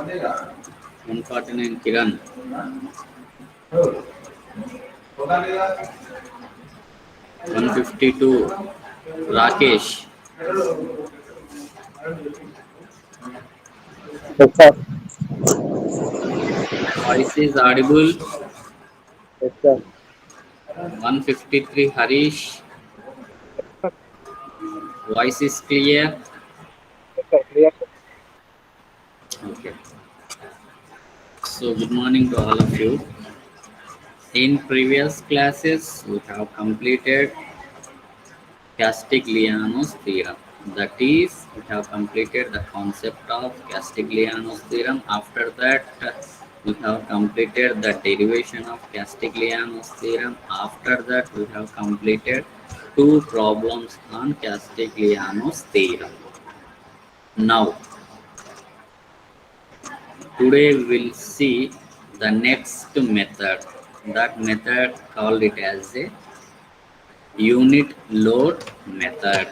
149 Kiran. 152 Rakesh. Yes, sir. Voice is audible. Yes, sir. 153 Harish. Voice is clear. Yes, sir. Clear, sir. Okay. So good morning to all of you. In previous classes, we have completed Castigliano's theorem. That is, we have completed the concept of Castigliano's theorem. After that, we have completed the derivation of Castigliano's theorem. After that, we have completed two problems on Castigliano's theorem. Now, today we will see the next method. That method called it as a unit load method.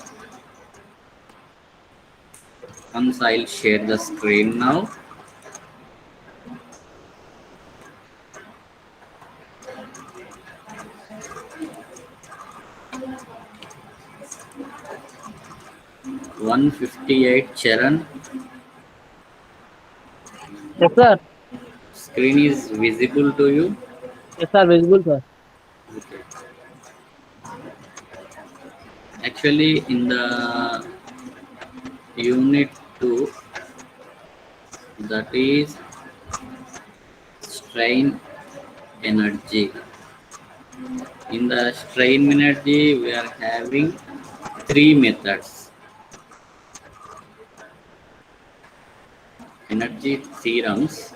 Once I'll share the screen now. One 58 Charan. Yes, sir. Screen is visible to you. Yes, sir. Visible, sir. Okay. Actually, in the unit 2, that is strain energy. In the strain energy, we are having three methods. Energy theorems.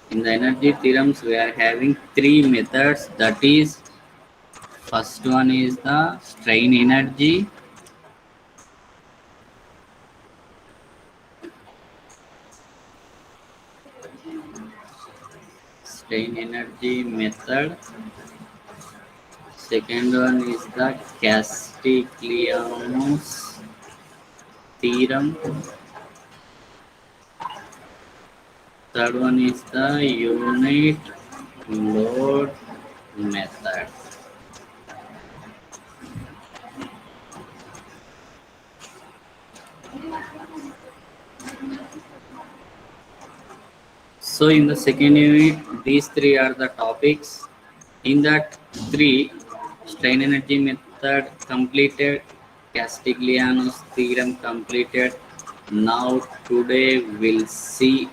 In the energy theorems, we are having three methods. That is, first one is the strain energy. Strain energy method. Second one is the Castigliano's theorem. Third one is the unit load method. So in the second unit, these three are the topics. In that three, strain energy method completed, Castigliano's theorem completed. Now today we'll see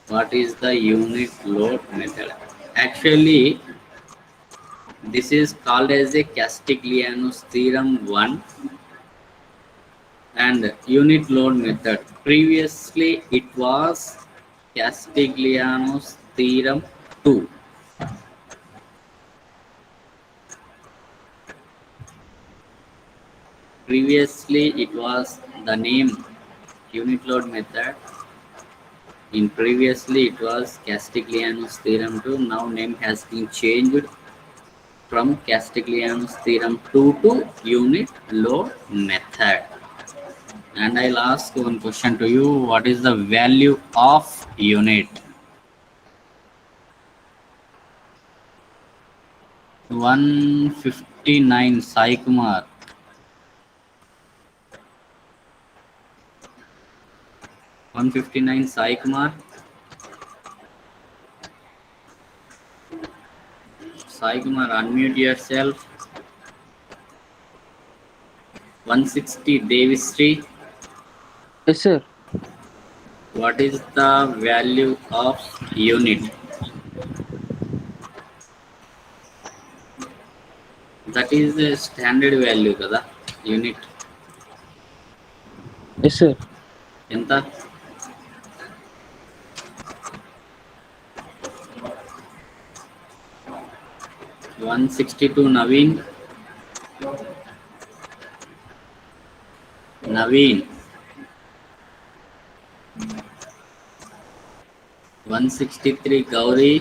what is the unit load method. Actually, this is called as a Castigliano's theorem 1 and unit load method. Previously, it was Castigliano's theorem 2. Previously, it was the name unit load method. In previously, it was Castigliano's theorem 2. Now, name has been changed from Castigliano's theorem 2 to unit load method. And I'll ask one question to you. What is the value of unit? 159 Sai Kumar. 159 Sai Kumar. Sai Kumar, unmute yourself. 160 Davis Street. Yes, sir. What is the value of unit? That is the standard value kada unit. Yes, sir. Enta 162 Naveen. Naveen. 163 Gauri.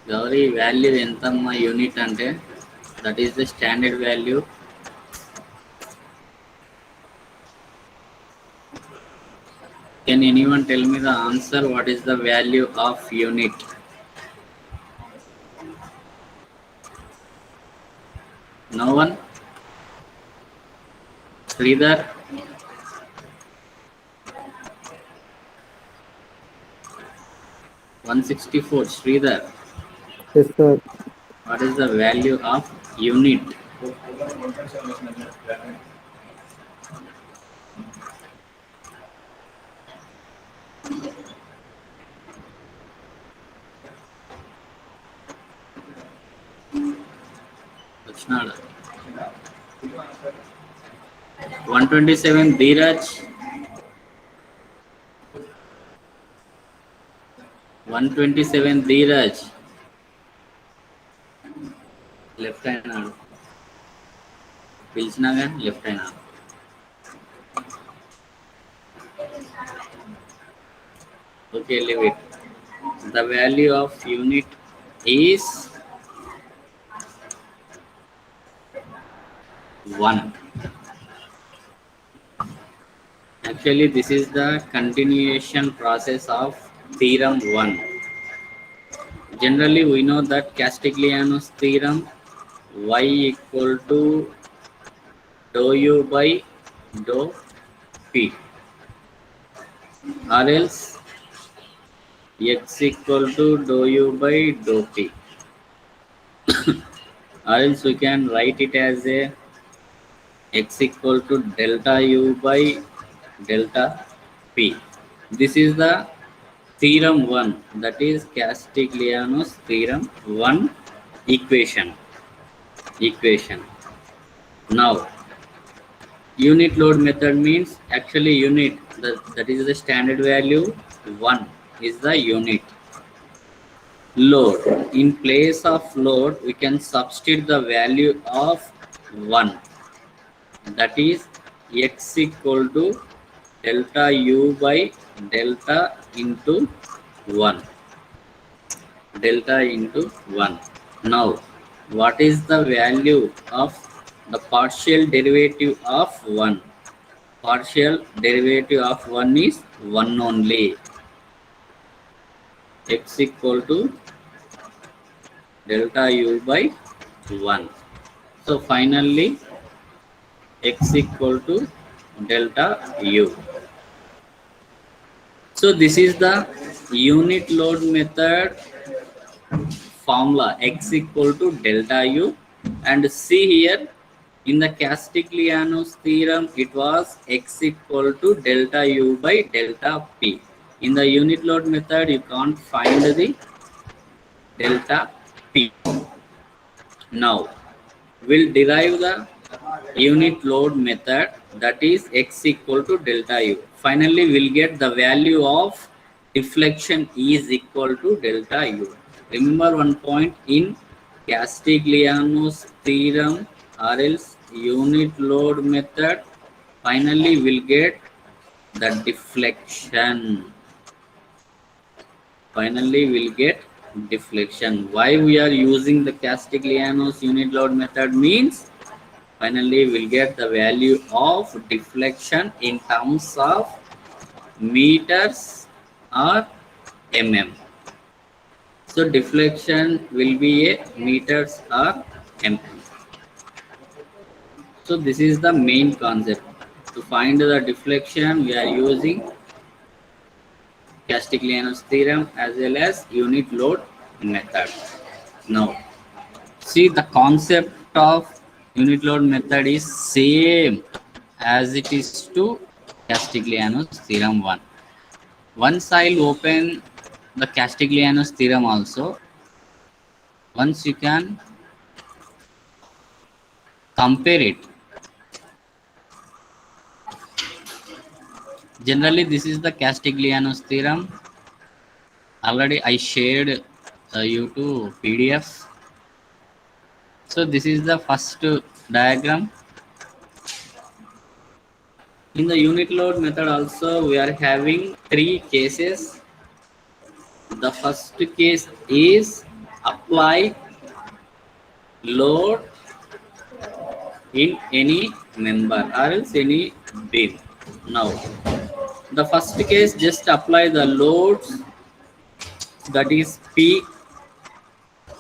Gauri value ఎంతమ్మా unit అంటే that is the standard value Can anyone tell me the answer? What is the value of unit? No one? Sridhar? 164. Sridhar, Yes, sir. what is the value of unit? Dachnada. 127. Dheeraj. 127. Dheeraj. Left hand ఆడు పిలిచినా కానీ left hand ఆడు okay leave it. The value of unit is 1. Actually, this is the continuation process of theorem 1. Generally, we know that Castigliano's theorem y equal to dou u by dou p, or else x equal to dou u by dou p, or else we can write it as a x equal to delta u by delta p. This is the theorem 1, that is Castigliano's theorem 1 equation. Now, unit load method means actually unit, that is the standard value 1 is the unit load. In place of load, we can substitute the value of 1, that is x equal to delta u by delta into 1. Delta into 1. Now, what is the value of the partial derivative of 1? Partial derivative of 1 is 1 only. X equal to delta u by 1. So finally, x equal to delta u. So this is the unit load method formula, x equal to delta u. And see here, in the Castigliano's theorem, it was x equal to delta u by delta p. In the unit load method, you can't find the delta p. Now, we'll derive the unit load method, that is x equal to delta u. Finally, we'll get the value of deflection is equal to delta u. Remember one point, in Castigliano's theorem or else unit load method, finally we'll get the deflection. Finally we'll get deflection. Why we are using the Castigliano's unit load method means finally we'll get the value of deflection in terms of meters or mm. So deflection will be a meters or mm. So this is the main concept. To find the deflection, we are using Castigliano's theorem as well as unit load method. Now, see, the concept of unit load method is same as it is to Castigliano's theorem 1. Once I'll open the Castigliano's theorem also, once you can compare it. Generally, this is the Castigliano's theorem. Already I shared you to PDF. So this is the first diagram. In the unit load method also, we are having 3 cases. The first case is apply load in any member or else any beam. Now, The first case, just apply the loads, that is P.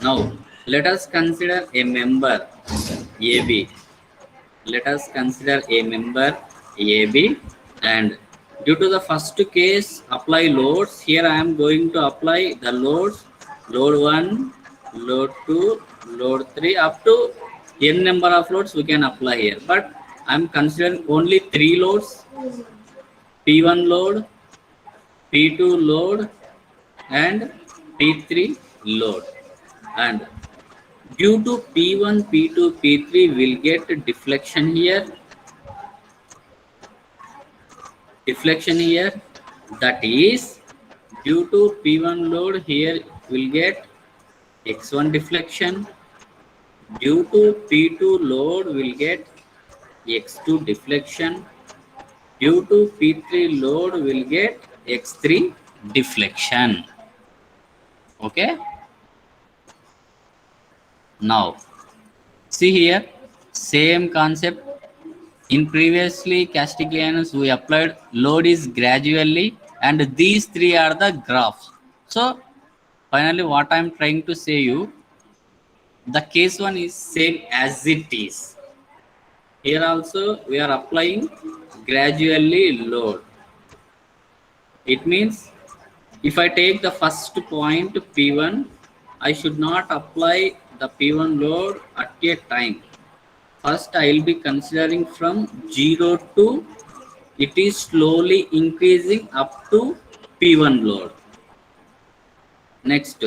Now let us consider a member AB. Let us consider a member AB, and due to the first case apply loads. Here I am going to apply the loads, load 1, load 2, load 3, up to n number of loads we can apply here, but I am considering only 3 loads: P1 load, P2 load and P3 load. And due to P1, P2, P3 will get deflection here, that is due to P1 load here will get x1 deflection, due to P2 load will get x2 deflection, due to P3 load will get x3 deflection. Okay, now see here, same concept. In previously Castiglianos we applied load is gradually, and these three are the graphs. So finally what I am trying to say you, the case one is same as it is. Here also we are applying gradually load. It means if I take the first point P1, I should not apply the P1 load at a time. First I will be considering from 0 to, it is slowly increasing up to P1 load. Next,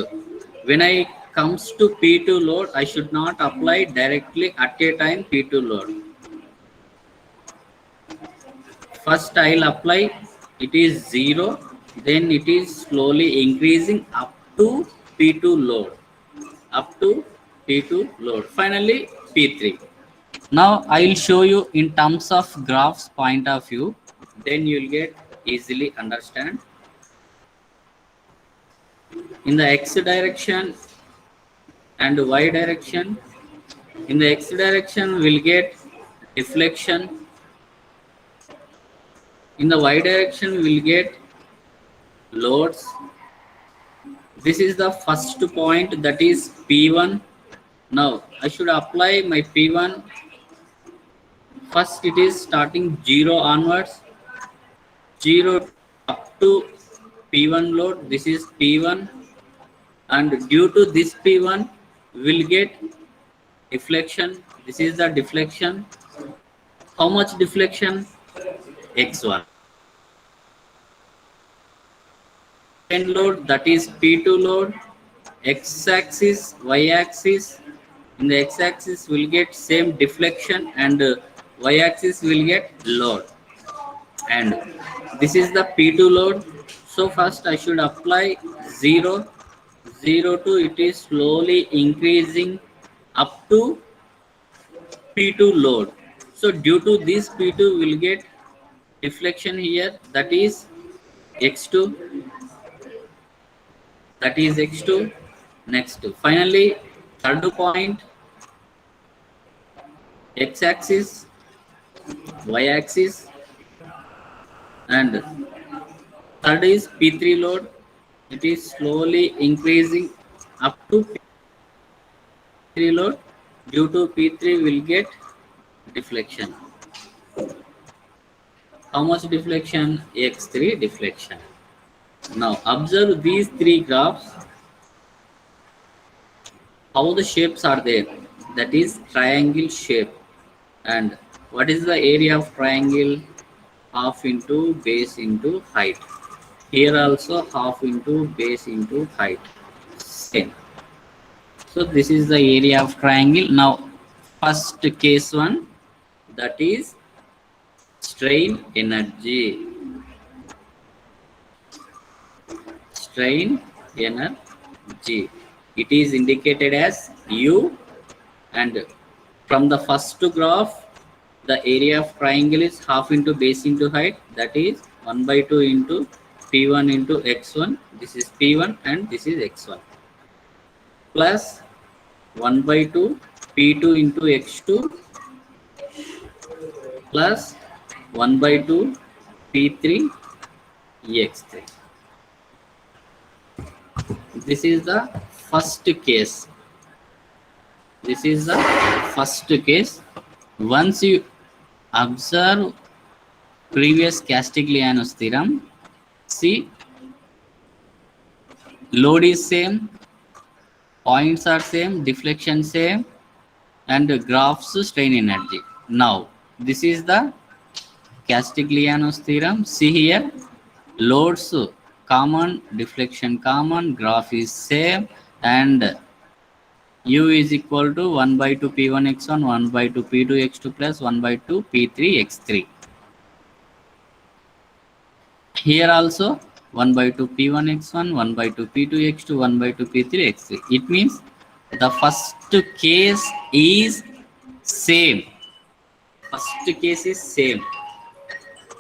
when I comes to P2 load, I should not apply directly at a time P2 load. First I will apply, it is 0, then it is slowly increasing up to P2 load, finally P3. Now I will show you in terms of graphs point of view, then you will get easily understand. In the x direction and y direction, in the x direction we will get deflection, in the y direction we will get loads. This is the first point, that is P1. Now I should apply my P1. First it is starting 0 onwards, 0 up to P1 load. This is P1, and due to this P1 will get deflection. This is the deflection. How much deflection? x1. Second load, that is P2 load, x-axis, y-axis. In the x-axis will get same deflection, and y-axis will get load, and this is the P2 load. So first I should apply 0 to, it is slowly increasing up to P2 load. So due to this P2 will get deflection here, that is x2, Next, finally third point, x-axis, y-axis, and third is P3 load. It is slowly increasing up to P3 load. Due to P3 will get deflection. How much deflection? x3 deflection. Now observe these three graphs, how the shapes are there, that is triangle shape. And what is the area of triangle? Half into base into height. Here also half into base into height, same. So this is the area of triangle. Now first case one, that is strain energy. Strain energy, it is indicated as U, and from the first graph the area of triangle is half into base into height, that is 1/2 into P1 into x1. This is P1 and this is x1, plus 1/2 P2 into x2 plus 1/2 P3 x3. This is the first case. This is the first case. Once you observe previous Castigliano's theorem, see, load is same, points are same, deflection same, and graphs strain energy. Now, this is the Castigliano's theorem. See here, loads common, deflection common, graph is same, and u is equal to 1 by 2 p1 x1, 1 by 2 p2 x2 plus 1 by 2 p3 x3. Here also 1 by 2 p1 x1, 1 by 2 p2 x2, 1 by 2 p3 x3. It means the first case is same. First case is same.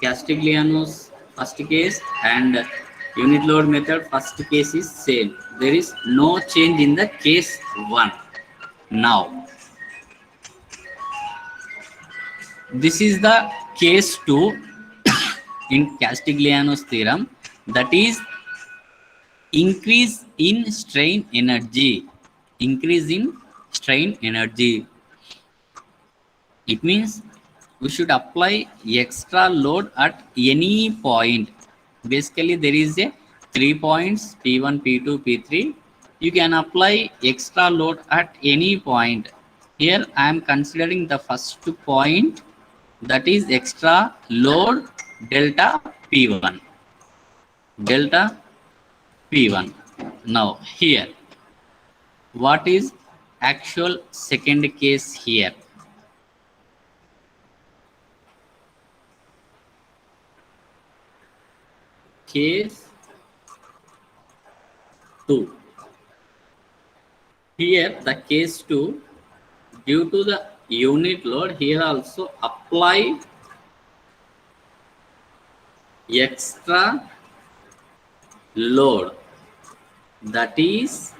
Castigliano's first case and unit load method first case is same. There is no change in the case 1. Now, this is the case 2 in Castigliano's theorem, that is increase in strain energy. Increase in strain energy. It means we should apply extra load at any point. Basically, there is a 3 points P1, P2, P3. You can apply extra load at any point. Here I am considering the first point, that is extra load delta P1. Delta P1. Now here, what is actual second case here? Case 2. Here the case 2, due to the unit load, here also apply extra load, that is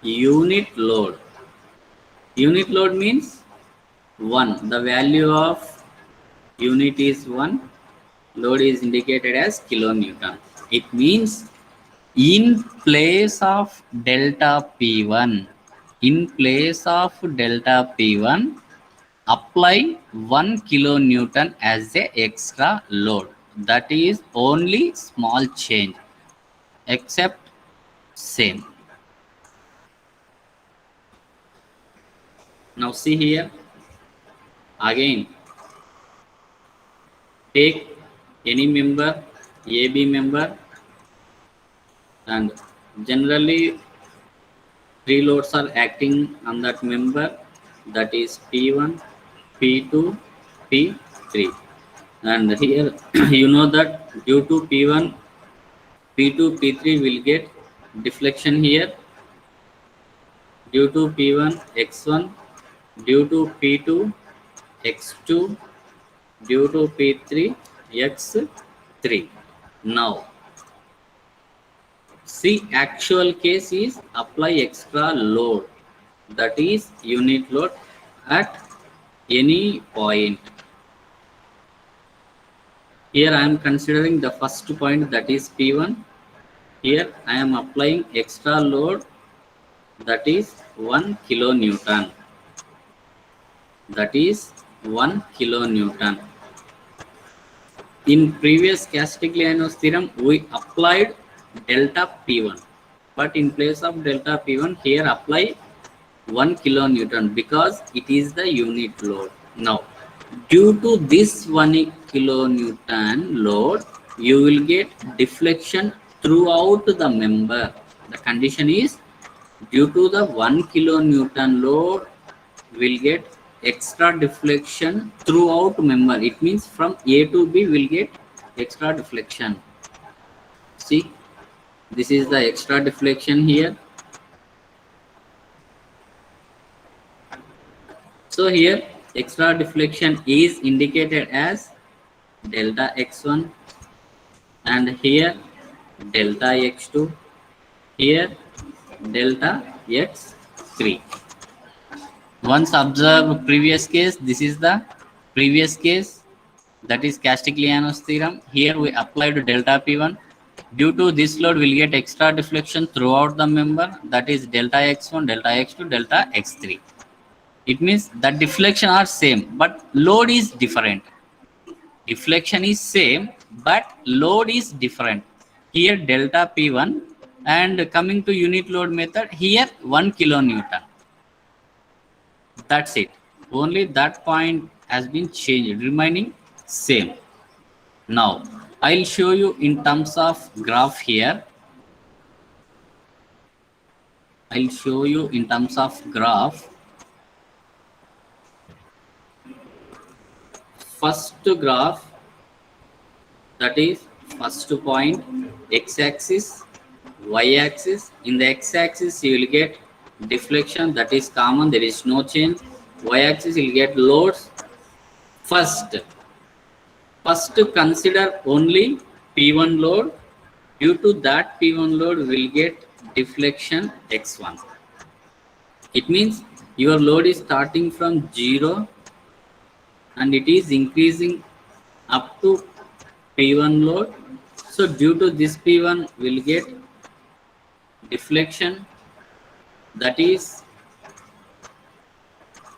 unit load. Unit load means 1. The value of unit is 1. Load is indicated as kilonewton. It means in place of delta P1, apply 1 kilonewton as a extra load. That is only small change, except same. Now see here, again take any member, AB member, and generally 3 loads are acting on that member, that is P1, P2, P3. And here you know that due to P1, P2, P3 will get deflection here, due to P1 x1, due to P2 x2, due to P3 x3. Now see, actual case is apply extra load, that is unit load at any point. Here I am considering the first point, that is P1. Here I am applying extra load, that is 1 kilonewton. That is 1 kilonewton. In previous Castigliano's theorem, we applied delta P1, but in place of delta P1, here apply 1 kilonewton because it is the unit load. Now, due to this 1 kilonewton load, you will get deflection throughout the member. The condition is due to the 1 kilonewton load, will get extra deflection throughout member. It means from A to B will get extra deflection. See, this is the extra deflection here. So here extra deflection is indicated as delta x1, and here delta x2, here delta x3. Once observe previous case, this is the previous case, that is Castigliano's theorem. Here we applied delta P1. Due to this load, we'll get extra deflection throughout the member, that is delta X1, delta X2, delta X3. It means the deflection are same, but load is different. Deflection is same, but load is different. Here delta P1, and coming to unit load method, here 1 kilonewton. That's it. Only that point has been changed, remaining same. Now, I'll show you in terms of graph here. I'll show you in terms of graph. First graph, that is first point, x-axis, y-axis. In the x-axis, you will get deflection, that is common, there is no change. Y-axis, you will get loads. First consider only P1 load. Due to that P1 load, will get deflection x1. It means your load is starting from 0 and it is increasing up to P1 load. So due to this P1, will get deflection, that is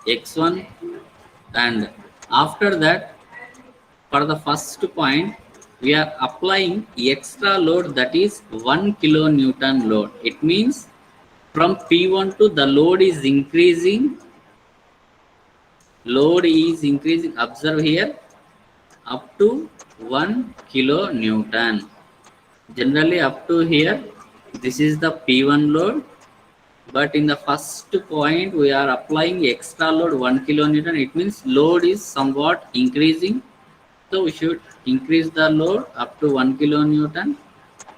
x1, and after that, for the first point, we are applying extra load, that is 1 kilonewton load. It means from P1 to the load is increasing. Load is increasing, observe here, up to 1 kilonewton. Generally up to here, this is the P1 load. But in the first point, we are applying extra load 1 kilonewton. It means load is somewhat increasing. So we should increase the load up to 1 kilonewton.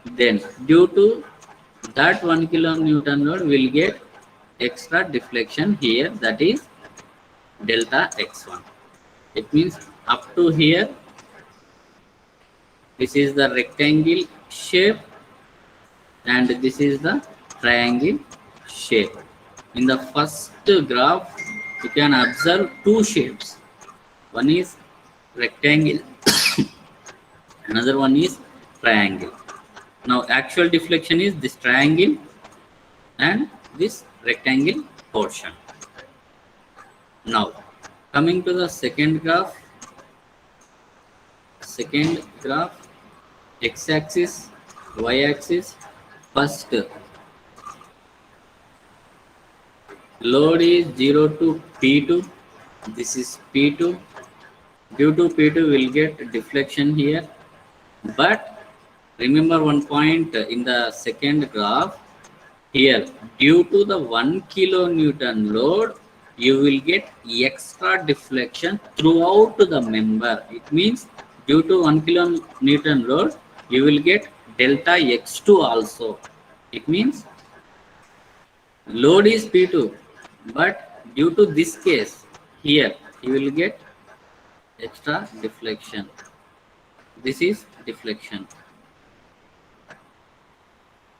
Then due to that 1 kilonewton load, we'll get extra deflection here, that is delta x1. It means up to here, this is the rectangle shape and this is the triangle shape. In the first graph, you can observe two shapes. One is rectangle, another one is triangle. Now actual deflection is this triangle and this rectangle portion. Now coming to the second graph, x-axis, y-axis. First load is 0 to P2. This is P2. Due to P2, we'll get deflection here. But remember one point in the second graph, here due to the 1 kilonewton load, you will get extra deflection throughout the member. It means due to 1 kilonewton load, you will get delta x2 also. It means load is P2, but due to this case, here you will get extra deflection. This is deflection,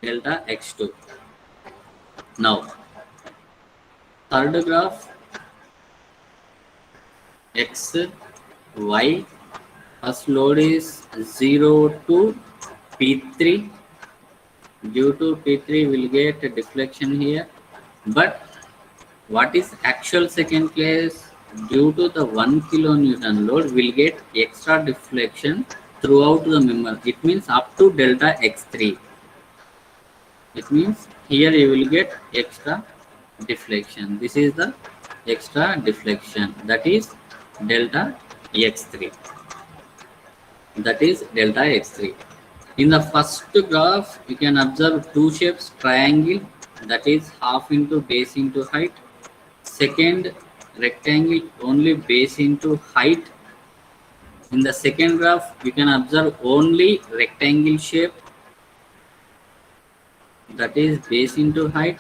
delta x2. Now third graph, x, y. First load is 0 to P3. Due to P3, will get a deflection here. But what is actual second case? Due to the 1 kilonewton load, will get extra deflection throughout the member. It means up to delta x3. It means here you will get extra deflection. This is the extra deflection, that is delta x3. That is delta x3. In the first graph, you can observe two shapes, triangle, that is half into base into height. Second, rectangle, only base into height. In the second graph, you can observe only rectangle shape, that is base into height.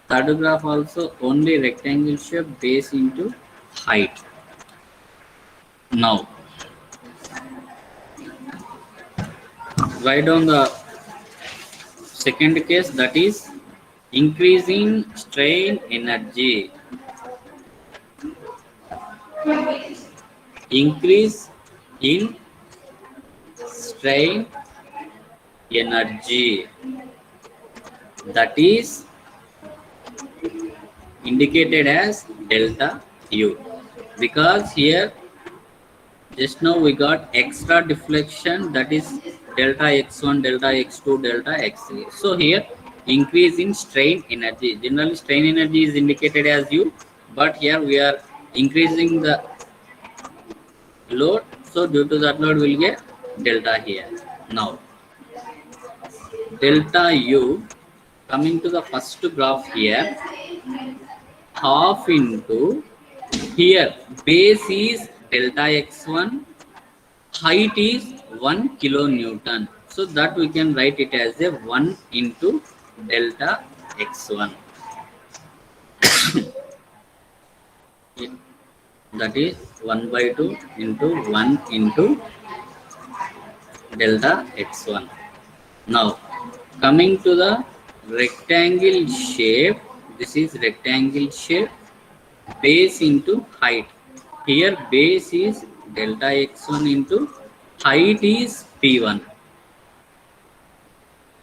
Third graph also only rectangle shape, base into height. Now write down the second case, that is increasing strain energy. Increase in strain energy, that is indicated as delta U, because here just now we got extra deflection, that is delta x1, delta x2, delta x3. So here increase in strain energy. Generally strain energy is indicated as U, but here we are increasing the load. So due to that load we'll get delta here. Now delta U, coming to the first graph here, half into, here base is delta x1, height is 1 kilonewton. So that we can write it as a 1 into delta x1. That is 1 by 2 into 1 into delta x1. Now coming to the rectangle shape, this is rectangle shape, base into height. Here base is delta x1 into height is p1.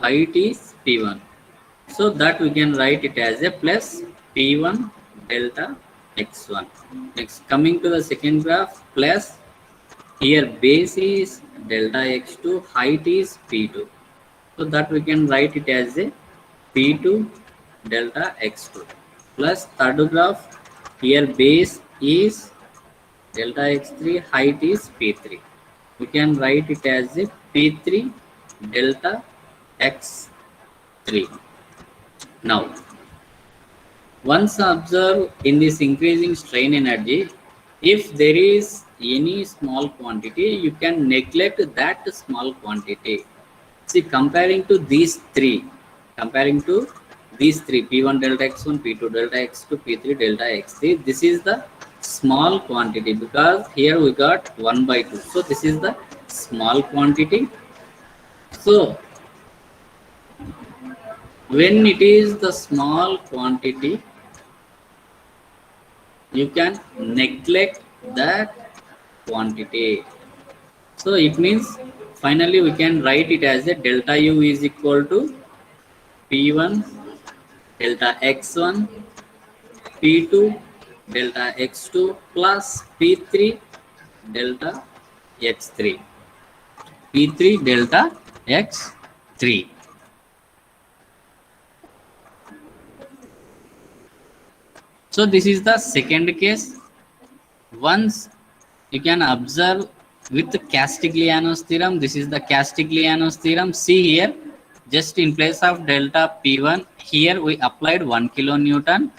Height is p1. So that we can write it as a plus p1 delta x1. Next coming to the second graph, plus here base is delta x2, height is p2. So that we can write it as a p2 delta x2, plus third graph, here base is delta x3, height is p3. We can write it as a p3 delta x3. Now once observe in this increasing strain energy, if there is any small quantity, you can neglect that small quantity. See, comparing to these three, P1 delta x1, P2 delta x2, P3 delta x3, this is the small quantity, because here we got 1 by 2. So this is the small quantity. So when it is the small quantity, you can neglect that quantity. So it means finally we can write it as a delta U is equal to P1 delta x1, P2 delta x2 plus P3 delta x3. P3 delta x3. So this is the second case. Once you can observe with Castigliano's theorem, this is the Castigliano's theorem. See here, just in place of delta P1, here we applied 1 kilonewton.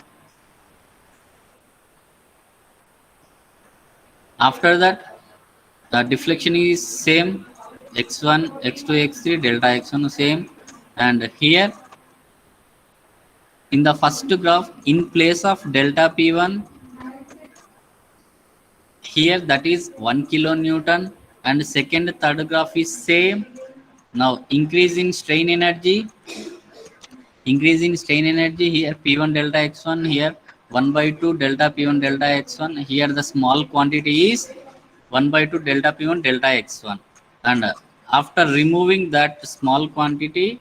After that, the deflection is same, x1, x2, x3, delta x1 same. And here, in the first graph, in place of delta P1, here that is 1 kilonewton, and second third graph is same. Now increase in strain energy, here P1 delta x1, here 1 by 2 delta P1 delta x1, here the small quantity is 1 by 2 delta P1 delta x1, and after removing that small quantity,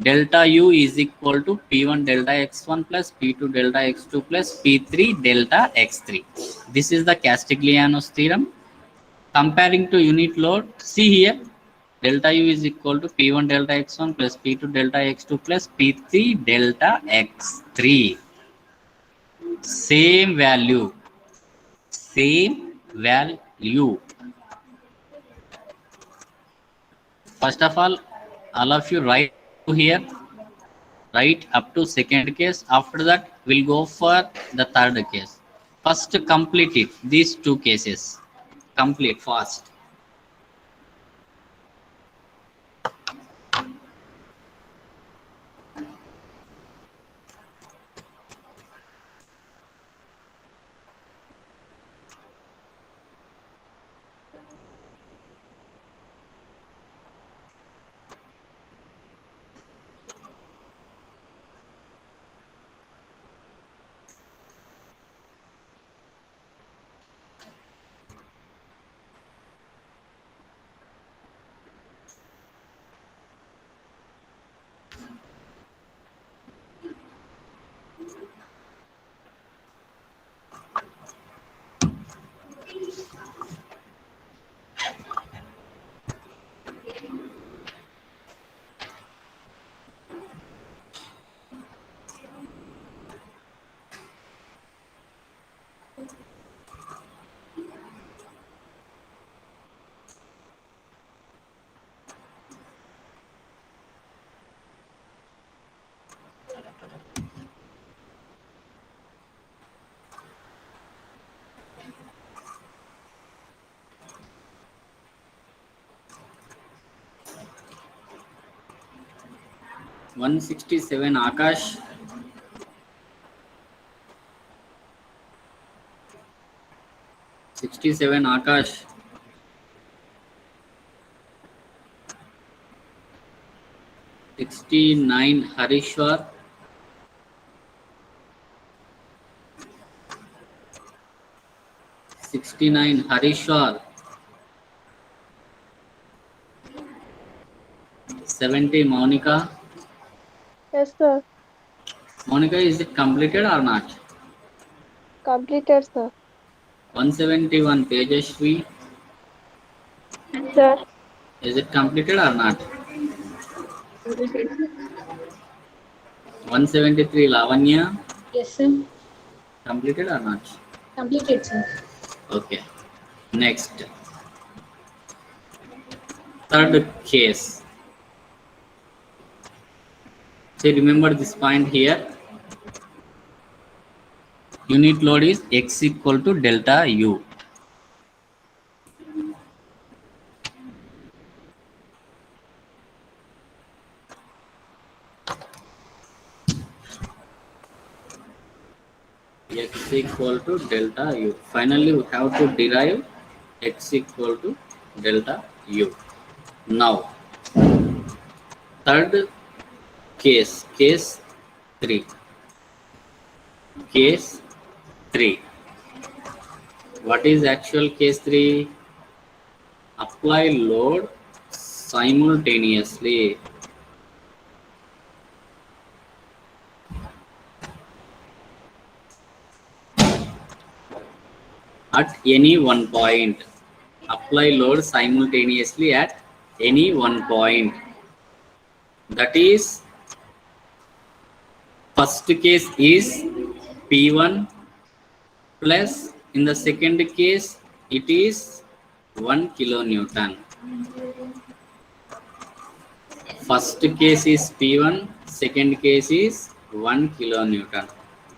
delta U is equal to P1 delta x1 plus P2 delta x2 plus P3 delta x3. This is the Castigliano's theorem. Comparing to unit load, see here, delta U is equal to P1 delta x1 plus P2 delta x2 plus P3 delta x3. Same value. First of all of you write here, write up to second case. After that, we'll go for the third case. First, complete it. These two cases. Complete fast. 167 Akash. Akash. 69 Harishwar. 69 Harishwar. 70 Monica. Yes, sir. Monica, is it completed or not? Completed, sir. 171 Tejashvi. Sir. Is it completed or not? 173 Lavanya. Yes, sir. Completed or not? Completed, sir. Okay. Next. Third case. So remember this point here. Unit load is X equal to delta U. X equal to delta U. Finally, we have to derive X equal to delta U. Now, third case, case 3. Case 3. What is actual case 3? Apply load simultaneously at any one point. Apply load simultaneously at any one point. That is, first case is P1 plus, in the second case it is 1 kilonewton. First case is P1, second case is 1 kilonewton.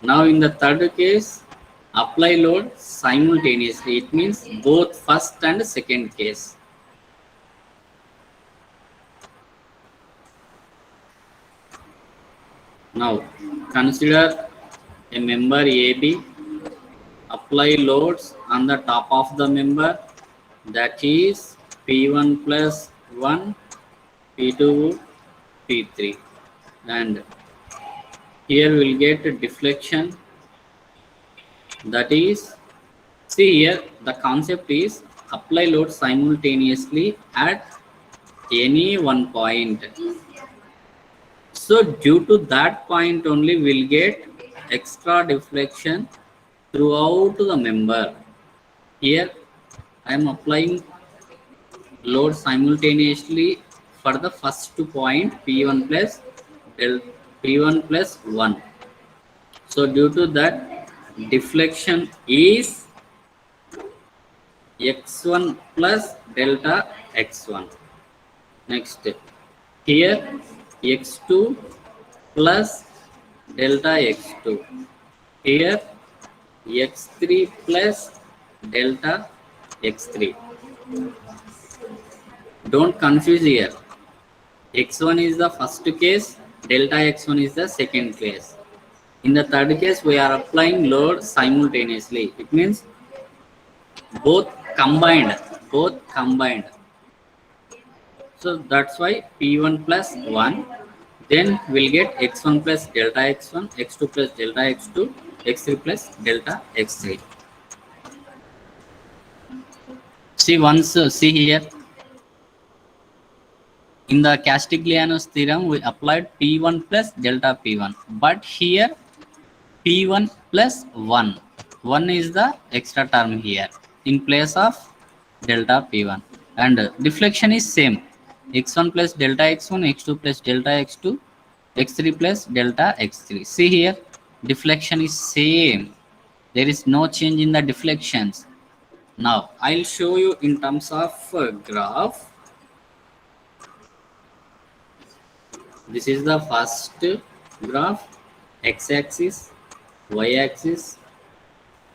Now in the third case, apply load simultaneously. It means both first and second case. Now consider a member AB. Apply loads on the top of the member, that is P1 plus 1, P2, P3, and here we'll get a deflection. That is, see here the concept is apply load simultaneously at any one point. So due to that point only we'll get extra deflection throughout the member. Here I am applying load simultaneously for the first point P1 plus P1 plus 1. So due to that, deflection is x1 plus delta x1. Next, here x2 plus delta x2. Here x3 plus delta x3. Don't confuse here. X1 is the first case, delta x1 is the second case. In the third case, we are applying load simultaneously. It means both combined. So that's why P1 plus 1. Then we'll get x1 plus delta x1, x2 plus delta x2, x3 plus delta x3. See once, see here. In the Castigliano's theorem, we applied P1 plus delta P1. But here, P1 plus 1. 1 is the extra term here in place of delta P1. And deflection is same. X1 plus delta X1, X2 plus delta X2, X3 plus delta X3. See here, deflection is same. There is no change in the deflections. Now, I'll show you in terms of graph. This is the first graph, x-axis, y-axis,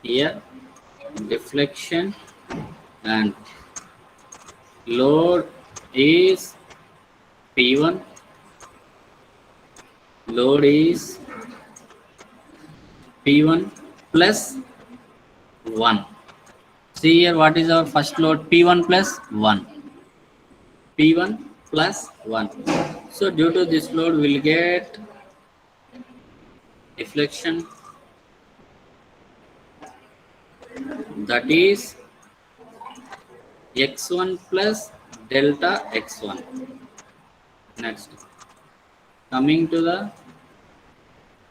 here deflection, and load is P1, load is P1 plus 1. See here, what is our first load? P1 plus 1. P1 plus 1. So due to this load, we'll get deflection, that is x1 plus delta x1. Next, coming to the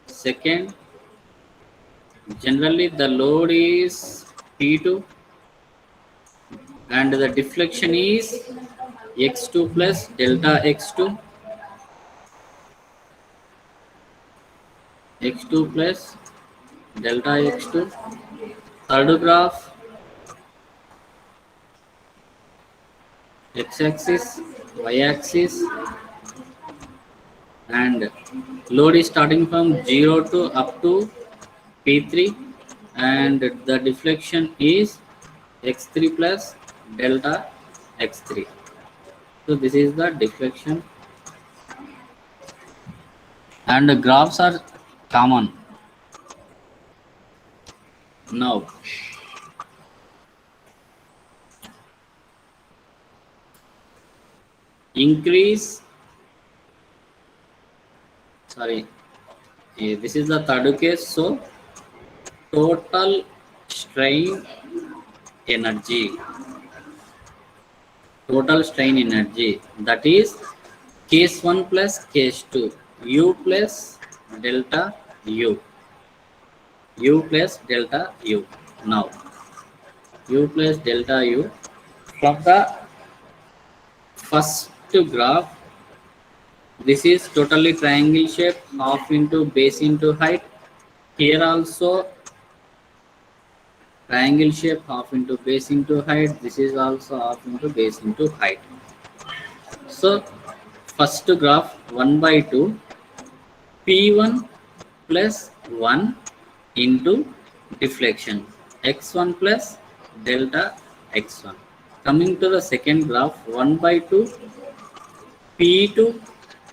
second, generally the load is P2 and the deflection is x2 plus delta x2, x2 plus delta x2. Third graph, x-axis, y-axis, and load is starting from 0 to up to P3, and the deflection is x3 plus delta x3. So this is the deflection, and the graphs are common. Now this is the third case. So total strain energy, that is case 1 plus case 2, u plus delta u, Now u plus delta u, from the first graph, this is totally triangle shape, half into base into height. Here also triangle shape, half into base into height. This is also half into base into height. So first graph 1 by 2, P1 plus 1 into deflection, x1 plus delta x1. Coming to the second graph, 1 by 2, P2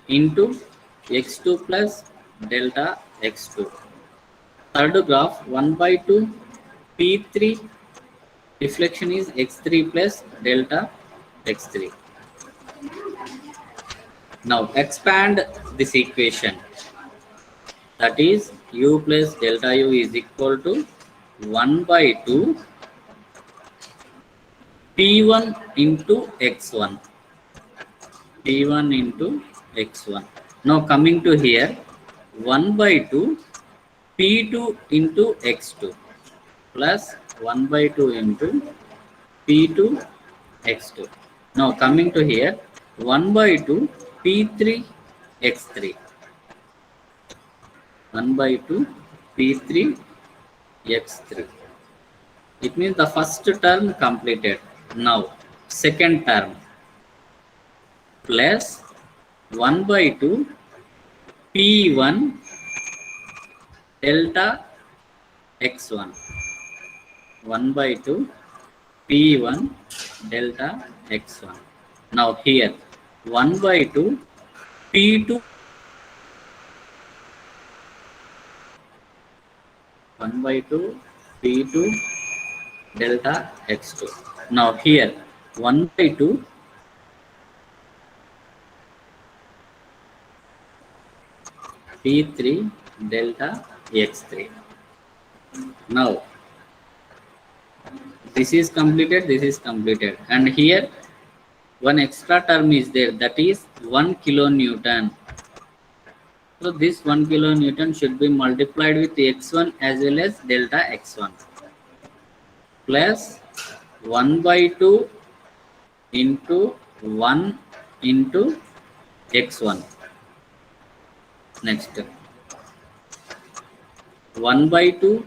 into x2 plus delta x2. Third graph, 1 by 2, P3, deflection is x3 plus delta x3. Now expand this equation, that is u plus delta u is equal to 1 by 2 P1 into x1. Now coming to here, 1 by 2 P2 into x2 plus 1 by 2 into P2 x2. Now coming to here, 1 by 2 P3 x3. 1 by 2 P3 x3. It means the first term completed. Now second term, plus 1 by 2 P1 delta x1. 1 by 2 P1 delta x1. Now here 1 by 2 P2 1 by 2 P2 delta x2. Now here 1 by 2 P3 delta x3. Now this is completed, and here one extra term is there, that is 1 kilonewton. So this 1 kilonewton should be multiplied with x1 as well as delta x1, plus 1 by 2 into 1 into x1. Next 1 by 2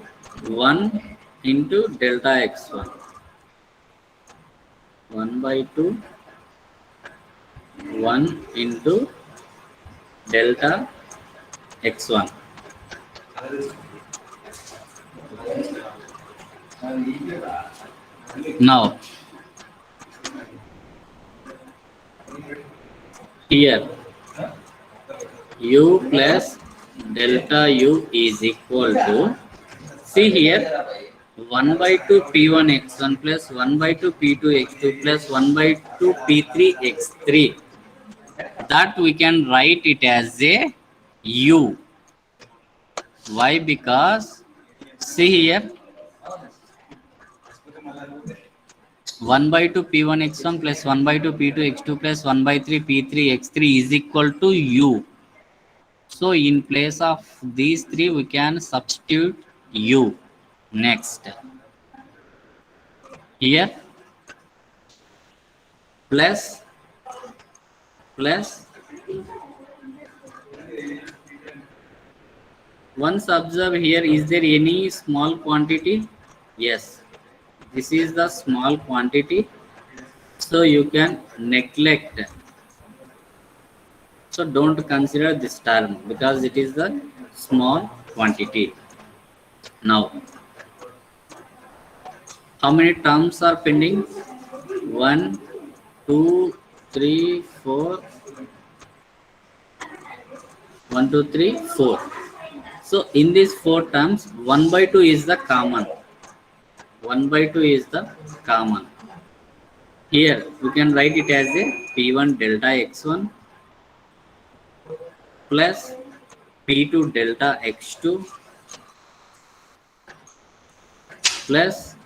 1 into delta x1. 1 by 2 1 into delta x1. Now here u plus delta U is equal to, see here, 1 by 2 P1 x1 plus 1 by 2 P2 x2 plus 1 by 2 P3 x3. That we can write it as a U. Why? Because see here, 1 by 2 P1 x1 plus 1 by 2 P2 x2 plus 1 by 3 P3 x3 is equal to U. So in place of these three, we can substitute U. Next, here plus once observe here, is there any small quantity? Yes, this is the small quantity, so you can neglect, so don't consider this term because it is the small quantity. Now how many terms are pending? 1 2 3 4 1 2 3 4. So in these 4 terms, 1 by 2 is the common. 1 by 2 is the common. Here we can write it as a P1 delta x1 plus P2 delta x2 plus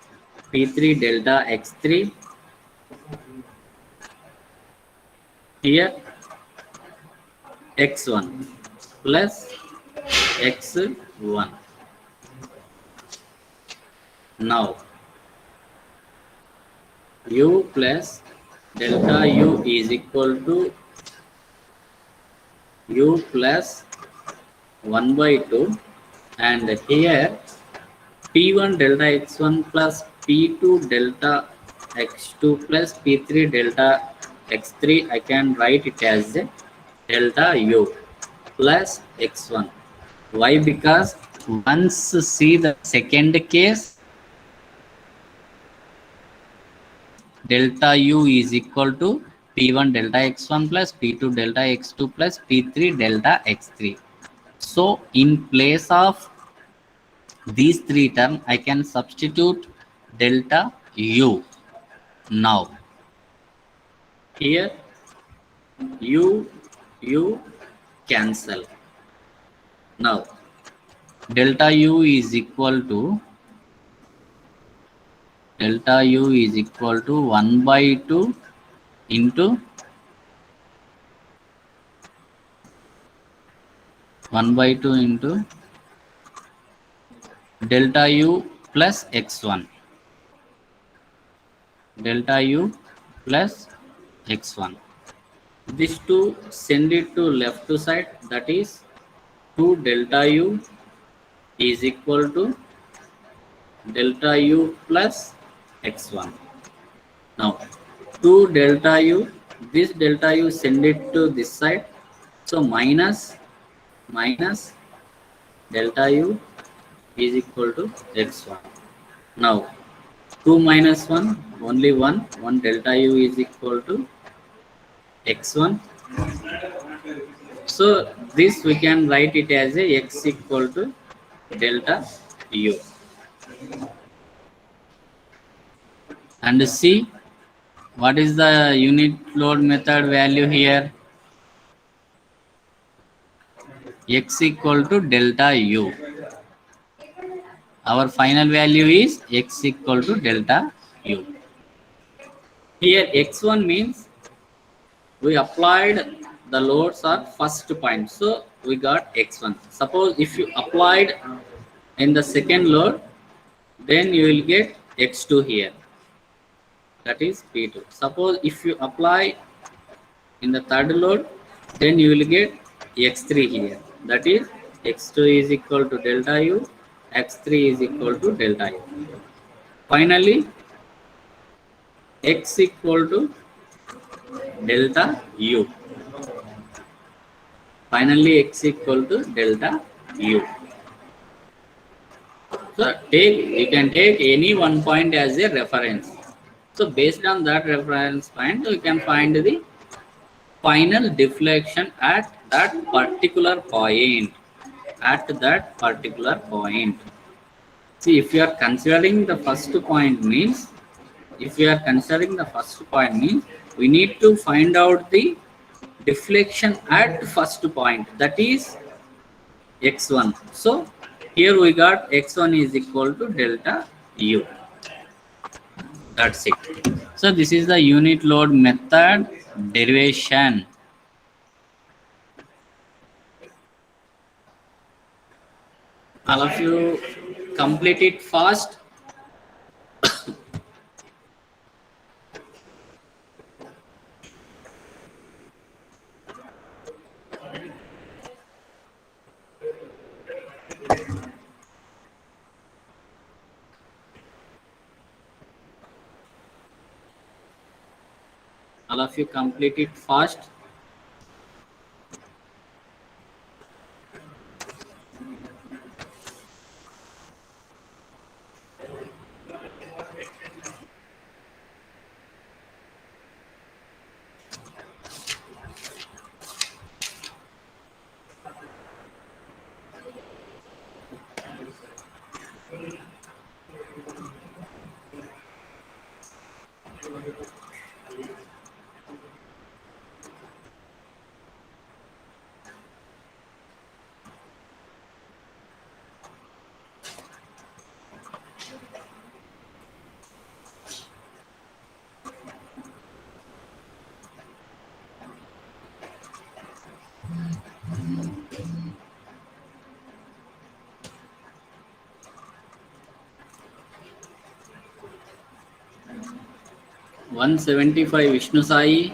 P3 delta x3. Here x1 plus x1. Now U plus delta U is equal to U plus 1 by 2, and here P1 delta x1 plus P2 delta x2 plus P3 delta x3, I can write it as a delta U plus x1. Why? Because once see the second case, delta U is equal to P1 delta x1 plus P2 delta x2 plus P3 delta x3. So in place of these three terms, I can substitute delta U. Now here U cancel. Now delta U is equal to 1 by 2 into 1 by 2 into delta U plus x1. Delta U plus x1. This two send it to left to side, that is 2 delta U is equal to delta U plus x1. Now 2 delta U, this delta U send it to this side, so minus delta U is equal to x1. Now 2 minus 1, only 1 delta U is equal to x1. So this we can write it as a x equal to delta U. And see what is the unit load method value here? X equal to delta U. Our final value is x equal to delta U. Here x1 means we applied the loads at first point, so we got x1. Suppose if you applied in the second load, then you will get x2 here, that is P2. Suppose if you apply in the third load, then you will get x3 here, that is x2 is equal to delta U, x3 is equal to delta U. Finally x equal to delta U. Finally x equal to delta U. So you can take any one point as a reference. So based on that reference point, you can find the final deflection at that particular point. at that particular point. See, if you are considering the first point means, we need to find out the deflection at first point, that is x1. So here we got x1 is equal to delta U. That's it. So this is the unit load method derivation. All of you complete it fast. All of you complete it fast. One 75 Vishnu Sai.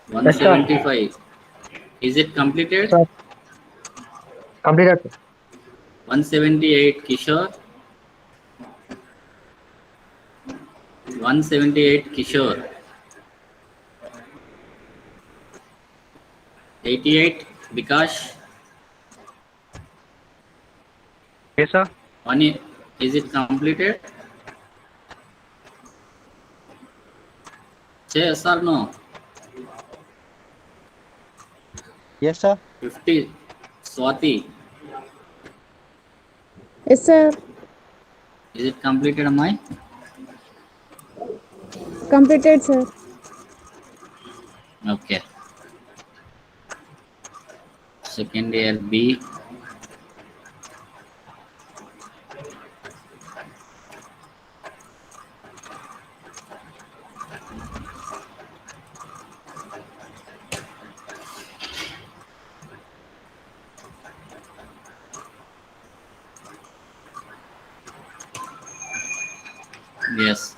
One 75. Is it completed? Sir. Completed, sir. 178 Kishore. 178 Kishore. 88 Bikash. Yes, sir. Is it completed? Say yes or no? Yes, sir. 50 Swati. Yes, sir. Is it completed, Amai? Completed, sir. Okay. Second year B. Yes.